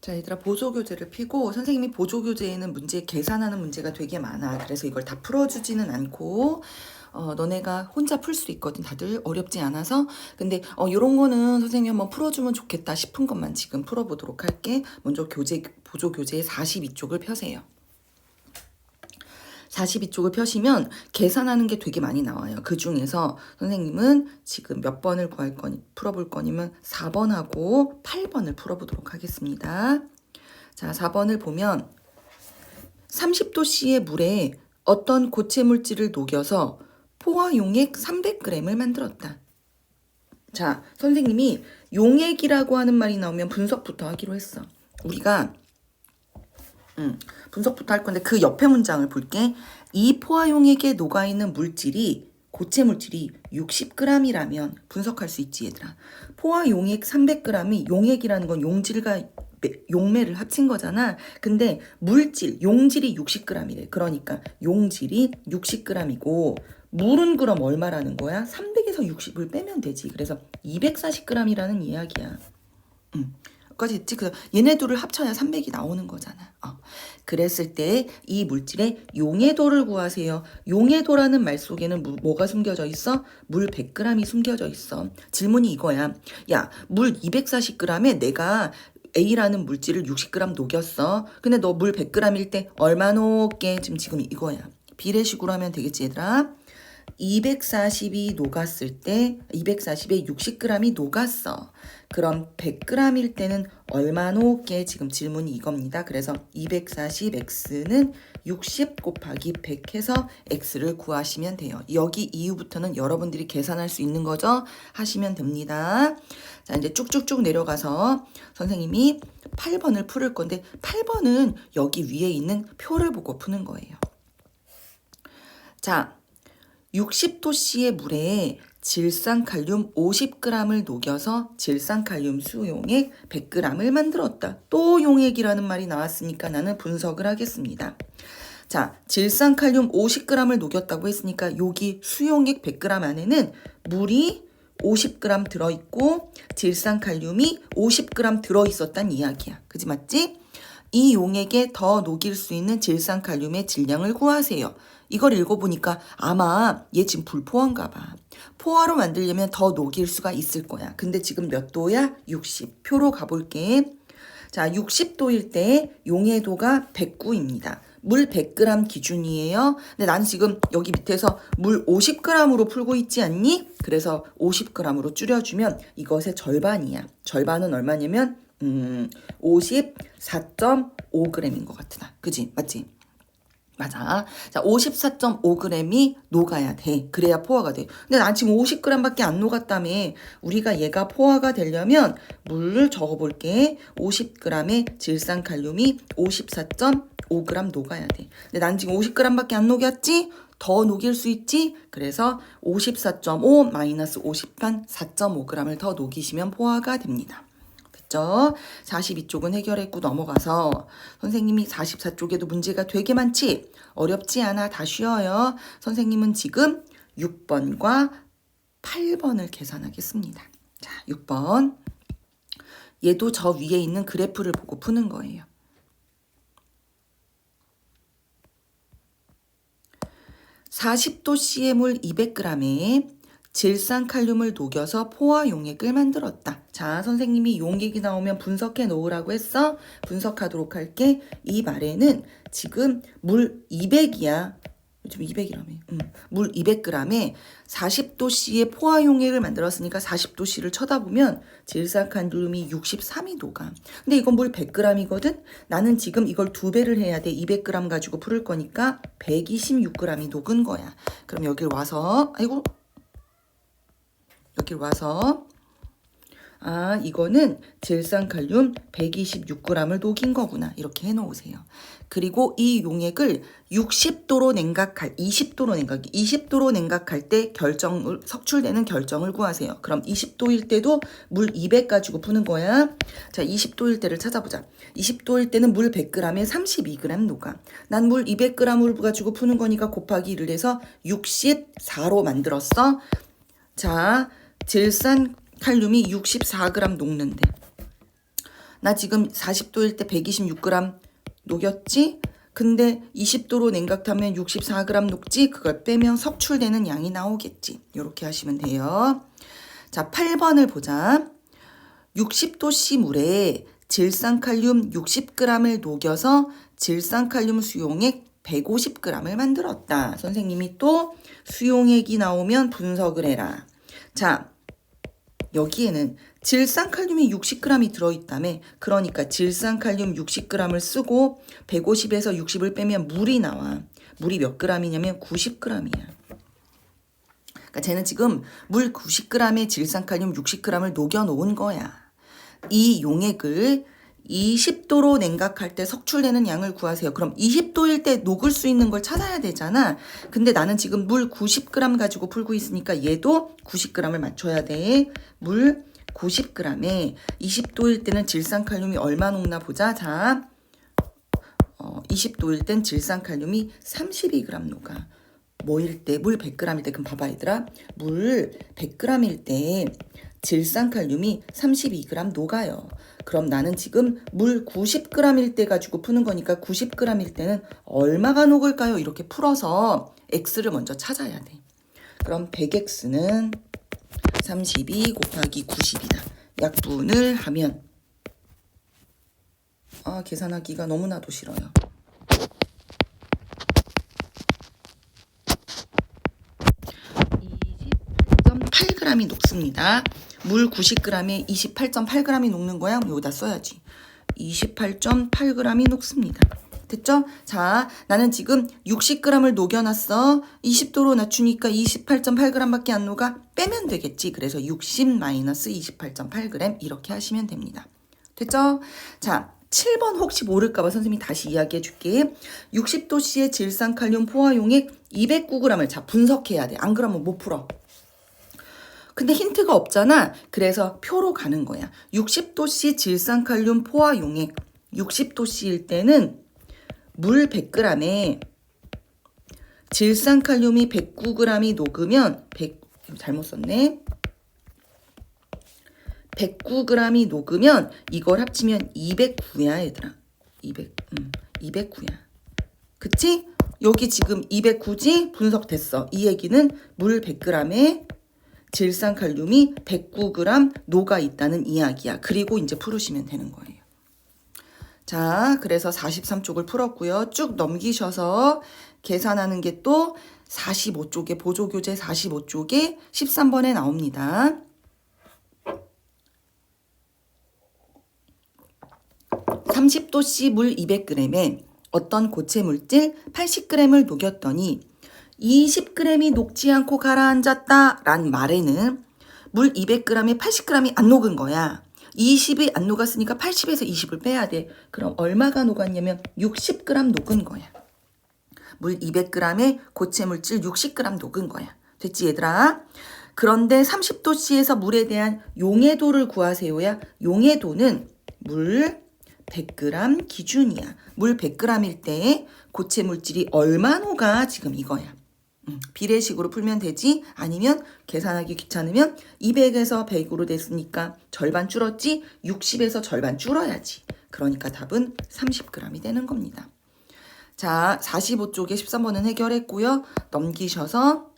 자, 얘들아, 보조교재를 펴고 선생님이 보조교재에는 문제 계산하는 문제가 되게 많아. 그래서 이걸 다 풀어주지는 않고 너네가 혼자 풀 수 있거든. 다들 어렵지 않아서. 근데 요런 거는 선생님이 한번 풀어주면 좋겠다 싶은 것만 지금 풀어보도록 할게. 먼저 보조교재 42쪽을 펴세요. 42쪽을 펴시면 계산하는 게 되게 많이 나와요. 그 중에서 선생님은 지금 몇 번을 풀어볼 거냐면 4번하고 8번을 풀어보도록 하겠습니다. 자, 4번을 보면 30도씨의 물에 어떤 고체 물질을 녹여서 포화 용액 300g을 만들었다. 자, 선생님이 용액이라고 하는 말이 나오면 분석부터 하기로 했어. 우리가 분석부터 할 건데 그 옆에 문장을 볼게. 이 포화용액에 녹아있는 물질이 고체 물질이 60g이라면 분석할 수 있지 얘들아. 포화용액 300g이 용액이라는 건 용질과 용매를 합친 거잖아. 근데 물질, 용질이 60g이래. 그러니까 용질이 60g이고 물은 그럼 얼마라는 거야? 300에서 60을 빼면 되지. 그래서 240g이라는 이야기야. 까지 했지. 그래서 얘네 둘을 합쳐야 300이 나오는 거잖아. 그랬을 때 이 물질의 용해도를 구하세요. 용해도라는 말 속에는 뭐가 숨겨져 있어? 물 100g이 숨겨져 있어. 질문이 이거야. 야, 물 240g에 내가 A라는 물질을 60g 녹였어. 근데 너 물 100g일 때 얼마 녹게? 지금 이거야. 비례식으로 하면 되겠지 얘들아. 240이 녹았을 때 240에 60g이 녹았어. 그럼 100g일 때는 얼마 녹게? 지금 질문이 이겁니다. 그래서 240x는 60 곱하기 100 해서 x를 구하시면 돼요. 여기 이후부터는 여러분들이 계산할 수 있는 거죠? 하시면 됩니다. 자, 이제 쭉쭉쭉 내려가서 선생님이 8번을 풀을 건데 8번은 여기 위에 있는 표를 보고 푸는 거예요. 자, 60도씨의 물에 질산칼륨 50g을 녹여서 질산칼륨 수용액 100g을 만들었다. 또 용액이라는 말이 나왔으니까 나는 분석을 하겠습니다. 자, 질산칼륨 50g을 녹였다고 했으니까 여기 수용액 100g 안에는 물이 50g 들어있고 질산칼륨이 50g 들어있었단 이야기야. 그지 맞지? 이 용액에 더 녹일 수 있는 질산칼륨의 질량을 구하세요. 이걸 읽어보니까 아마 얘 지금 불포화인가 봐. 포화로 만들려면 더 녹일 수가 있을 거야. 근데 지금 몇 도야? 60. 표로 가볼게. 자, 60도일 때 용해도가 109입니다. 물 100g 기준이에요. 근데 나는 지금 여기 밑에서 물 50g으로 풀고 있지 않니? 그래서 50g으로 줄여주면 이것의 절반이야. 절반은 얼마냐면 54.5g인 것 같으나. 그지? 맞지? 맞아. 자, 54.5g이 녹아야 돼. 그래야 포화가 돼. 근데 난 지금 50g밖에 안 녹았다며. 우리가 얘가 포화가 되려면 물을 적어볼게. 50g의 질산칼륨이 54.5g 녹아야 돼. 근데 난 지금 50g밖에 안 녹였지? 더 녹일 수 있지? 그래서 54.5 마이너스 50한 4.5g을 더 녹이시면 포화가 됩니다. 42쪽은 해결했고 넘어가서 선생님이 44쪽에도 문제가 되게 많지? 어렵지 않아. 다 쉬워요. 선생님은 지금 6번과 8번을 계산하겠습니다. 자, 6번. 얘도 저 위에 있는 그래프를 보고 푸는 거예요. (40도씨의 물 200g에) 질산칼륨을 녹여서 포화 용액을 만들었다. 자, 선생님이 용액이 나오면 분석해 놓으라고 했어. 분석하도록 할게. 이 말에는 지금 물 200이야. 요즘 200이라며. 물 200g에 40도씨의 포화 용액을 만들었으니까 40도씨를 쳐다보면 질산칼륨이 63이 녹아. 근데 이건 물 100g이거든? 나는 지금 이걸 2배를 해야 돼. 200g 가지고 풀을 거니까 126g이 녹은 거야. 그럼 여길 와서 이거는 질산칼륨 126g을 녹인 거구나. 이렇게 해놓으세요. 그리고 이 용액을 20도로 냉각할 때 석출되는 결정을 구하세요. 그럼 20도일 때도 물 200 가지고 푸는 거야. 자, 20도일 때를 찾아보자. 20도일 때는 물 100g에 32g 녹아. 난 물 200g을 가지고 푸는 거니까 곱하기 1을 해서 64로 만들었어. 자, 질산칼륨이 64g 녹는데 나 지금 40도일 때 126g 녹였지? 근데 20도로 냉각하면 64g 녹지? 그걸 빼면 석출되는 양이 나오겠지. 이렇게 하시면 돼요. 자, 8번을 보자. 60도씨 물에 질산칼륨 60g을 녹여서 질산칼륨 수용액 150g을 만들었다. 선생님이 또 수용액이 나오면 분석을 해라. 자, 여기에는 질산칼륨이 60g이 들어있다며. 그러니까 질산칼륨 60g을 쓰고 150에서 60을 빼면 물이 나와. 물이 몇 g이냐면 90g이야. 그러니까 쟤는 지금 물 90g에 질산칼륨 60g을 녹여놓은 거야. 이 용액을 20도로 냉각할 때 석출되는 양을 구하세요. 그럼 20도일 때 녹을 수 있는 걸 찾아야 되잖아. 근데 나는 지금 물 90g 가지고 풀고 있으니까 얘도 90g을 맞춰야 돼. 물 90g에 20도일 때는 질산칼륨이 얼마 녹나 보자. 자, 20도일 땐 질산칼륨이 32g 녹아. 뭐일 때? 물 100g일 때. 그럼 봐봐 얘들아. 물 100g일 때 질산칼륨이 32g 녹아요. 그럼 나는 지금 물 90g일 때 가지고 푸는 거니까 90g일 때는 얼마가 녹을까요? 이렇게 풀어서 x를 먼저 찾아야 돼. 그럼 100x는 32 곱하기 90이다. 약분을 하면 계산하기가 너무나도 싫어요. 28.8g이 녹습니다. 물 90g에 28.8g이 녹는 거야? 여기다 써야지. 28.8g이 녹습니다. 됐죠? 자, 나는 지금 60g을 녹여놨어. 20도로 낮추니까 28.8g밖에 안 녹아. 빼면 되겠지. 그래서 60-28.8g 이렇게 하시면 됩니다. 됐죠? 자, 7번 혹시 모를까봐 선생님이 다시 이야기해 줄게. 60도씨의 질산칼륨 포화용액 209g을 자 분석해야 돼. 안 그러면 못 풀어. 근데 힌트가 없잖아. 그래서 표로 가는 거야. 60도씨 질산칼륨 포화용액 60도씨일 때는 물 100g에 질산칼륨이 109g이 녹으면 잘못 썼네. 109g이 녹으면 이걸 합치면 209야 얘들아. 209야. 그치? 여기 지금 209지? 분석됐어. 이 얘기는 물 100g에 질산칼륨이 109g 녹아 있다는 이야기야. 그리고 이제 풀으시면 되는 거예요. 자, 그래서 43쪽을 풀었고요. 쭉 넘기셔서 계산하는 게 또 45쪽에 보조교재 45쪽에 13번에 나옵니다. 30도씨 물 200g에 어떤 고체 물질 80g을 녹였더니 20g이 녹지 않고 가라앉았다 란 말에는 물 200g에 80g이 안 녹은 거야. 20이 안 녹았으니까 80에서 20을 빼야 돼. 그럼 얼마가 녹았냐면 60g 녹은 거야. 물 200g에 고체 물질 60g 녹은 거야. 됐지 얘들아? 그런데 30도씨에서 물에 대한 용해도를 구하세요야. 용해도는 물 100g 기준이야. 물 100g일 때 고체 물질이 얼마 녹아? 지금 이거야. 비례식으로 풀면 되지. 아니면 계산하기 귀찮으면 200에서 100으로 됐으니까 절반 줄었지. 60에서 절반 줄어야지. 그러니까 답은 30g이 되는 겁니다. 자, 45쪽에 13번은 해결했고요. 넘기셔서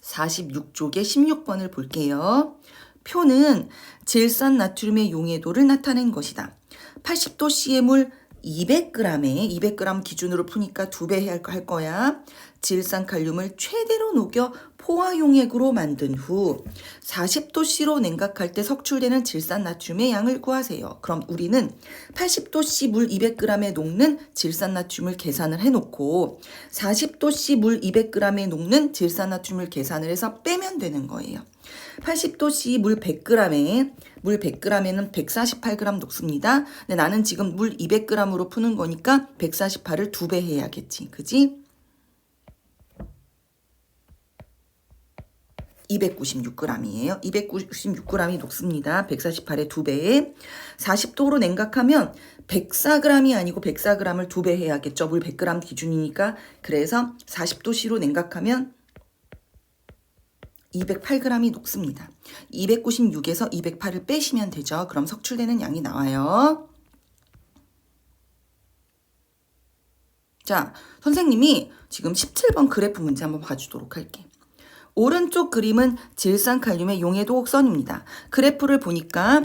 46쪽에 16번을 볼게요. 표는 질산 나트륨의 용해도를 나타낸 것이다. 80도씨의 물 200g에 200g 기준으로 푸니까 2배 할 거야. 질산칼륨을 최대로 녹여 포화용액으로 만든 후 40도씨로 냉각할 때 석출되는 질산나트륨의 양을 구하세요. 그럼 우리는 80도씨 물 200g에 녹는 질산나트륨을 계산을 해놓고 40도씨 물 200g에 녹는 질산나트륨을 계산을 해서 빼면 되는 거예요. 80도씨 물 100g에는 148g 녹습니다. 근데 나는 지금 물 200g으로 푸는 거니까 148을 2배 해야겠지. 그지? 296g이에요. 296g이 녹습니다. 148의 2배에 40도로 냉각하면 104g이 아니고 104g을 2배 해야겠죠. 물 100g 기준이니까. 그래서 40도씨로 냉각하면 208g이 녹습니다. 296에서 208을 빼시면 되죠. 그럼 석출되는 양이 나와요. 자, 선생님이 지금 17번 그래프 문제 한번 봐주도록 할게. 오른쪽 그림은 질산칼륨의 용해도곡선입니다. 그래프를 보니까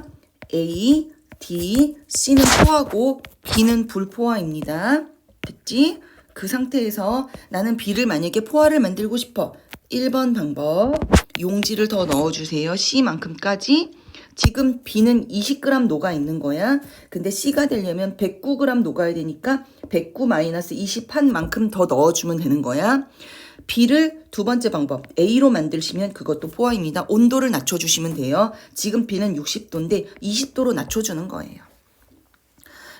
A, D, C는 포화고 B는 불포화입니다. 됐지? 그 상태에서 나는 B를 만약에 포화를 만들고 싶어. 1번 방법. 용지를 더 넣어주세요. C만큼까지. 지금 B는 20g 녹아 있는 거야. 근데 C가 되려면 109g 녹아야 되니까 109-20한만큼 더 넣어주면 되는 거야. B를 두 번째 방법 A로 만드시면 그것도 포화입니다. 온도를 낮춰주시면 돼요. 지금 B는 60도인데 20도로 낮춰주는 거예요.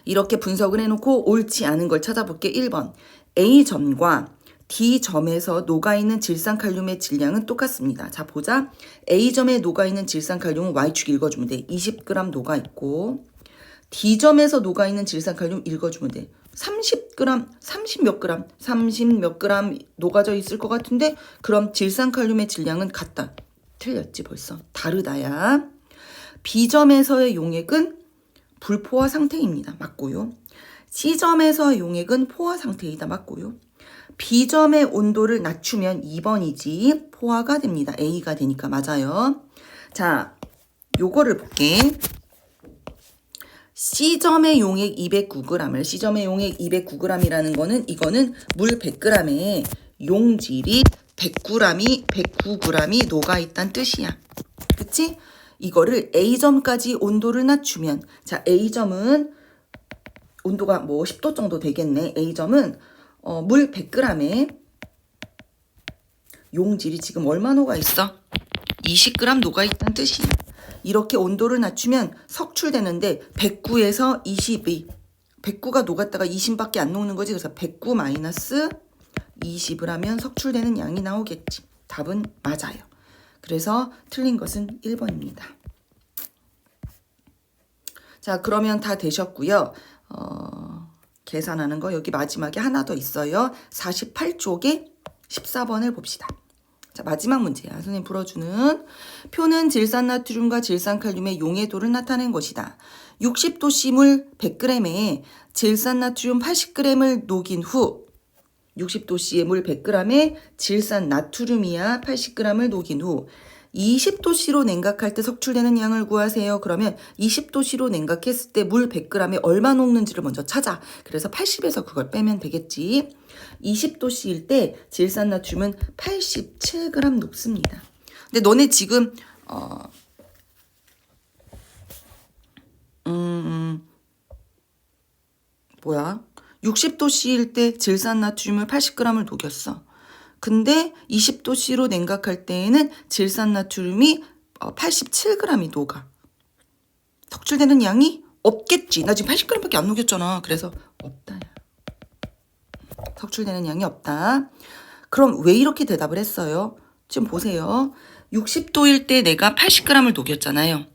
이렇게 분석을 해놓고 옳지 않은 걸 찾아볼게. 1번 A점과 D점에서 녹아있는 질산칼륨의 질량은 똑같습니다. 자 보자. A점에 녹아있는 질산칼륨은 Y축 읽어주면 돼. 20g 녹아있고 D점에서 녹아있는 질산칼륨 읽어주면 돼. 30g, 30몇 g 녹아져 있을 것 같은데 그럼 질산칼륨의 질량은 같다. 틀렸지 벌써. 다르다야. B점에서의 용액은 불포화 상태입니다. 맞고요. C점에서의 용액은 포화 상태이다. 맞고요. B점의 온도를 낮추면 2번이지 포화가 됩니다. A가 되니까 맞아요. 자, 요거를 볼게. C점의 용액 209g을 C점의 용액 209g이라는 거는 이거는 물 100g에 용질이 109g이 녹아있다는 뜻이야. 그치? 이거를 A점까지 온도를 낮추면 자 A점은 온도가 뭐 10도 정도 되겠네. A점은 물 100g에 용질이 지금 얼마 녹아있어? 20g 녹아있다는 뜻이야. 이렇게 온도를 낮추면 석출되는데 109에서 22. 109가 녹았다가 20밖에 안 녹는 거지. 그래서 109 마이너스 20을 하면 석출되는 양이 나오겠지. 답은 맞아요. 그래서 틀린 것은 1번입니다. 자, 그러면 다 되셨고요. 계산하는 거 여기 마지막에 하나 더 있어요. 48쪽에 14번을 봅시다. 자, 마지막 문제야. 선생님 풀어주는 표는 질산나트륨과 질산칼륨의 용해도를 나타낸 것이다. 60도 물 100g에 질산나트륨 80g을 녹인 후 60도 물 100g에 질산나트륨이야 80g을 녹인 후 20도씨로 냉각할 때 석출되는 양을 구하세요. 그러면 20도씨로 냉각했을 때 물 100g에 얼마 녹는지를 먼저 찾아. 그래서 80에서 그걸 빼면 되겠지. 20도씨일 때 질산나트륨은 87g 녹습니다. 근데 너네 지금 뭐야? 60도씨일 때 질산나트륨을 80g을 녹였어. 근데 20도씨로 냉각할 때에는 질산나트륨이 87g이 녹아. 석출되는 양이 없겠지. 나 지금 80g밖에 안 녹였잖아. 그래서 없다. 석출되는 양이 없다. 그럼 왜 이렇게 대답을 했어요? 지금 보세요. 60도일 때 내가 80g을 녹였잖아요.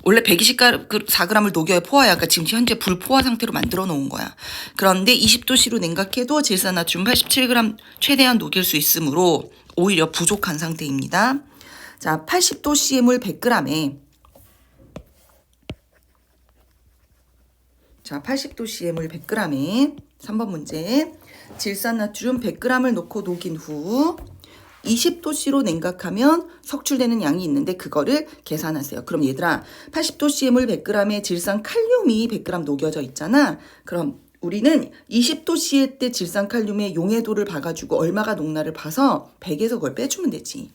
원래 124g을 녹여야 포화야. 그러니까 지금 현재 불포화 상태로 만들어 놓은 거야. 그런데 20도씨로 냉각해도 질산나트륨 87g 최대한 녹일 수 있으므로 오히려 부족한 상태입니다. 자, 80도씨의 물 100g에 자, 80도씨의 물 100g에 3번 문제 질산나트륨 100g을 넣고 녹인 후 20도씨로 냉각하면 석출되는 양이 있는데 그거를 계산하세요. 그럼 얘들아 80도씨의 물 100g에 질산칼륨이 100g 녹여져 있잖아. 그럼 우리는 20도씨의 때 질산칼륨의 용해도를 봐가지고 얼마가 녹나를 봐서 100에서 그걸 빼주면 되지.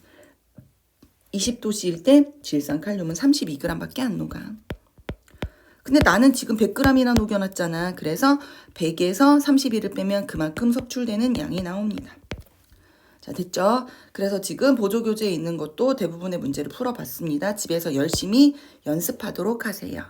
20도씨일 때 질산칼륨은 32g밖에 안 녹아. 근데 나는 지금 100g이나 녹여놨잖아. 그래서 100에서 32를 빼면 그만큼 석출되는 양이 나옵니다. 자, 됐죠? 그래서 지금 보조교재에 있는 것도 대부분의 문제를 풀어봤습니다. 집에서 열심히 연습하도록 하세요.